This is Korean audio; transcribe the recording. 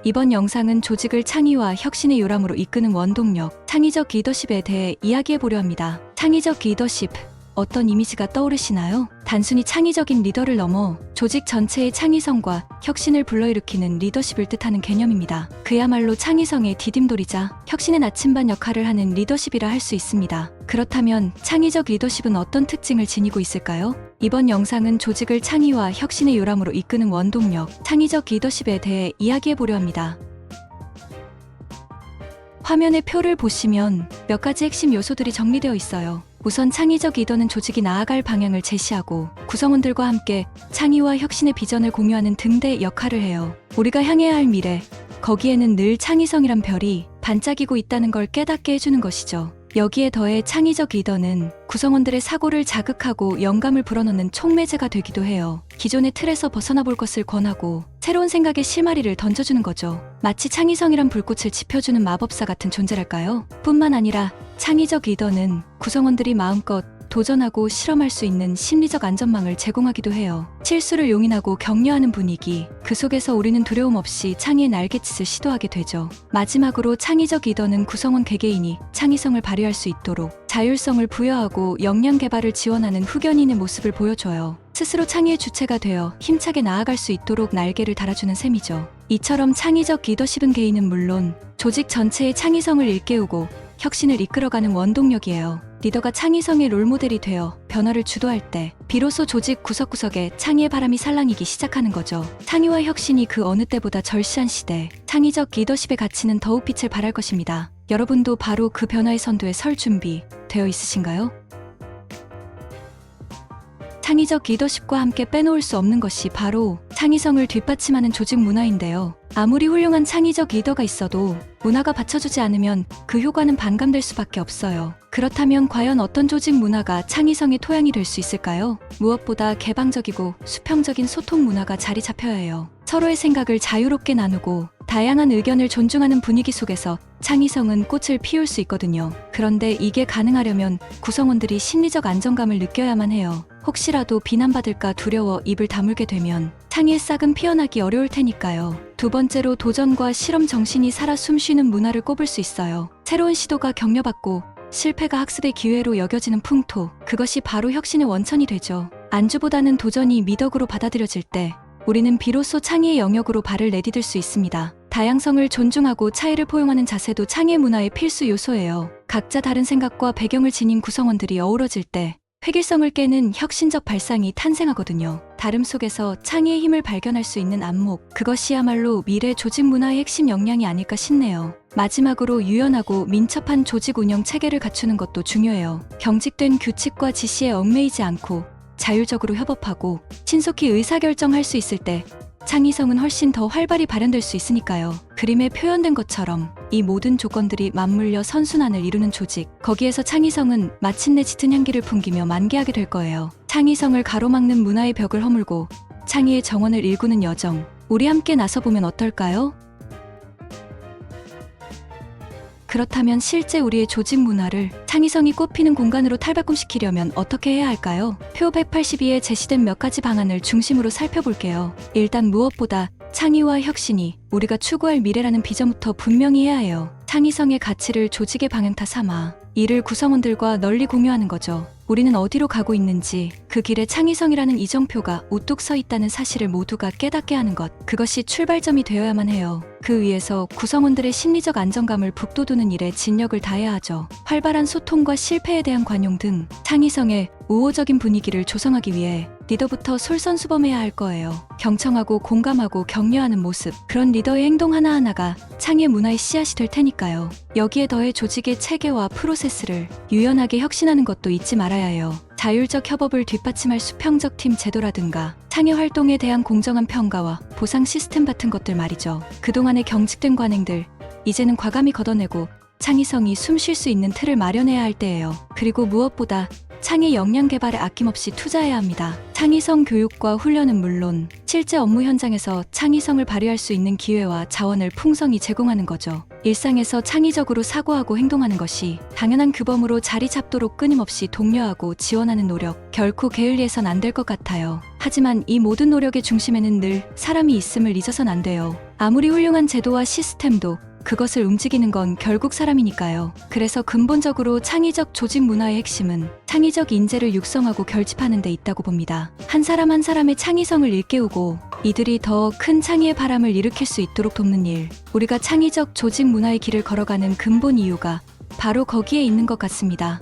이번 영상은 조직을 창의와 혁신의 요람으로 이끄는 원동력, 창의적 리더십에 대해 이야기해보려 합니다. 창의적 리더십, 어떤 이미지가 떠오르시나요? 단순히 창의적인 리더를 넘어 조직 전체의 창의성과 혁신을 불러일으키는 리더십을 뜻하는 개념입니다. 그야말로 창의성의 디딤돌이자 혁신의 나침반 역할을 하는 리더십이라 할 수 있습니다. 그렇다면 창의적 리더십은 어떤 특징을 지니고 있을까요? 이번 영상은 조직을 창의와 혁신의 요람으로 이끄는 원동력, 창의적 리더십에 대해 이야기해보려 합니다. 화면의 표를 보시면 몇 가지 핵심 요소들이 정리되어 있어요. 우선 창의적 리더는 조직이 나아갈 방향을 제시하고 구성원들과 함께 창의와 혁신의 비전을 공유하는 등대 역할을 해요. 우리가 향해야 할 미래, 거기에는 늘 창의성이란 별이 반짝이고 있다는 걸 깨닫게 해주는 것이죠. 여기에 더해 창의적 리더는 구성원들의 사고를 자극하고 영감을 불어넣는 촉매제가 되기도 해요. 기존의 틀에서 벗어나 볼 것을 권하고 새로운 생각의 실마리를 던져주는 거죠. 마치 창의성이란 불꽃을 지펴주는 마법사 같은 존재랄까요? 뿐만 아니라 창의적 리더는 구성원들이 마음껏 도전하고 실험할 수 있는 심리적 안전망을 제공하기도 해요. 실수를 용인하고 격려하는 분위기, 그 속에서 우리는 두려움 없이 창의의 날갯짓을 시도하게 되죠. 마지막으로 창의적 리더는 구성원 개개인이 창의성을 발휘할 수 있도록 자율성을 부여하고 역량 개발을 지원하는 후견인의 모습을 보여줘요. 스스로 창의의 주체가 되어 힘차게 나아갈 수 있도록 날개를 달아주는 셈이죠. 이처럼 창의적 리더십은 개인은 물론 조직 전체의 창의성을 일깨우고 혁신을 이끌어가는 원동력이에요. 리더가 창의성의 롤모델이 되어 변화를 주도할 때 비로소 조직 구석구석에 창의의 바람이 살랑이기 시작하는 거죠. 창의와 혁신이 그 어느 때보다 절실한 시대, 창의적 리더십의 가치는 더욱 빛을 발할 것입니다. 여러분도 바로 그 변화의 선두에 설 준비 되어 있으신가요? 창의적 리더십과 함께 빼놓을 수 없는 것이 바로 창의성을 뒷받침하는 조직 문화인데요. 아무리 훌륭한 창의적 리더가 있어도 문화가 받쳐주지 않으면 그 효과는 반감될 수밖에 없어요. 그렇다면 과연 어떤 조직 문화가 창의성의 토양이 될 수 있을까요? 무엇보다 개방적이고 수평적인 소통 문화가 자리 잡혀야 해요. 서로의 생각을 자유롭게 나누고 다양한 의견을 존중하는 분위기 속에서 창의성은 꽃을 피울 수 있거든요. 그런데 이게 가능하려면 구성원들이 심리적 안정감을 느껴야만 해요. 혹시라도 비난받을까 두려워 입을 다물게 되면 창의의 싹은 피어나기 어려울 테니까요. 두 번째로 도전과 실험 정신이 살아 숨쉬는 문화를 꼽을 수 있어요. 새로운 시도가 격려받고 실패가 학습의 기회로 여겨지는 풍토, 그것이 바로 혁신의 원천이 되죠. 안주보다는 도전이 미덕으로 받아들여질 때 우리는 비로소 창의의 영역으로 발을 내디딜 수 있습니다. 다양성을 존중하고 차이를 포용하는 자세도 창의 문화의 필수 요소예요. 각자 다른 생각과 배경을 지닌 구성원들이 어우러질 때 획일성을 깨는 혁신적 발상이 탄생하거든요. 다름 속에서 창의의 힘을 발견할 수 있는 안목, 그것이야말로 미래 조직 문화의 핵심 역량이 아닐까 싶네요. 마지막으로 유연하고 민첩한 조직 운영 체계를 갖추는 것도 중요해요. 경직된 규칙과 지시에 얽매이지 않고 자율적으로 협업하고 신속히 의사결정할 수 있을 때 창의성은 훨씬 더 활발히 발현될 수 있으니까요. 그림에 표현된 것처럼 이 모든 조건들이 맞물려 선순환을 이루는 조직, 거기에서 창의성은 마침내 짙은 향기를 풍기며 만개하게 될 거예요. 창의성을 가로막는 문화의 벽을 허물고 창의의 정원을 일구는 여정, 우리 함께 나서보면 어떨까요? 그렇다면 실제 우리의 조직 문화를 창의성이 꽃피는 공간으로 탈바꿈시키려면 어떻게 해야 할까요? 표 182에 제시된 몇 가지 방안을 중심으로 살펴볼게요. 일단 무엇보다 창의와 혁신이 우리가 추구할 미래라는 비전부터 분명히 해야 해요. 창의성의 가치를 조직의 방향타 삼아 이를 구성원들과 널리 공유하는 거죠. 우리는 어디로 가고 있는지, 그 길에 창의성이라는 이정표가 우뚝 서 있다는 사실을 모두가 깨닫게 하는 것, 그것이 출발점이 되어야만 해요. 그 위에서 구성원들의 심리적 안정감을 북돋우는 일에 진력을 다해야 하죠. 활발한 소통과 실패에 대한 관용 등 창의성의 우호적인 분위기를 조성하기 위해 리더부터 솔선수범해야 할 거예요. 경청하고 공감하고 격려하는 모습, 그런 리더의 행동 하나하나가 창의 문화의 씨앗이 될 테니까요. 여기에 더해 조직의 체계와 프로세스를 유연하게 혁신하는 것도 잊지 말아야 해요. 자율적 협업을 뒷받침할 수평적 팀 제도라든가 창의 활동에 대한 공정한 평가와 보상 시스템 같은 것들 말이죠. 그동안의 경직된 관행들, 이제는 과감히 걷어내고 창의성이 숨 쉴 수 있는 틀을 마련해야 할 때예요. 그리고 무엇보다 창의 역량 개발에 아낌없이 투자해야 합니다. 창의성 교육과 훈련은 물론 실제 업무 현장에서 창의성을 발휘할 수 있는 기회와 자원을 풍성히 제공하는 거죠. 일상에서 창의적으로 사고하고 행동하는 것이 당연한 규범으로 자리 잡도록 끊임없이 독려하고 지원하는 노력, 결코 게을리해선 안 될 것 같아요. 하지만 이 모든 노력의 중심에는 늘 사람이 있음을 잊어선 안 돼요. 아무리 훌륭한 제도와 시스템도 그것을 움직이는 건 결국 사람이니까요. 그래서 근본적으로 창의적 조직 문화의 핵심은 창의적 인재를 육성하고 결집하는 데 있다고 봅니다. 한 사람 한 사람의 창의성을 일깨우고 이들이 더 큰 창의의 바람을 일으킬 수 있도록 돕는 일. 우리가 창의적 조직 문화의 길을 걸어가는 근본 이유가 바로 거기에 있는 것 같습니다.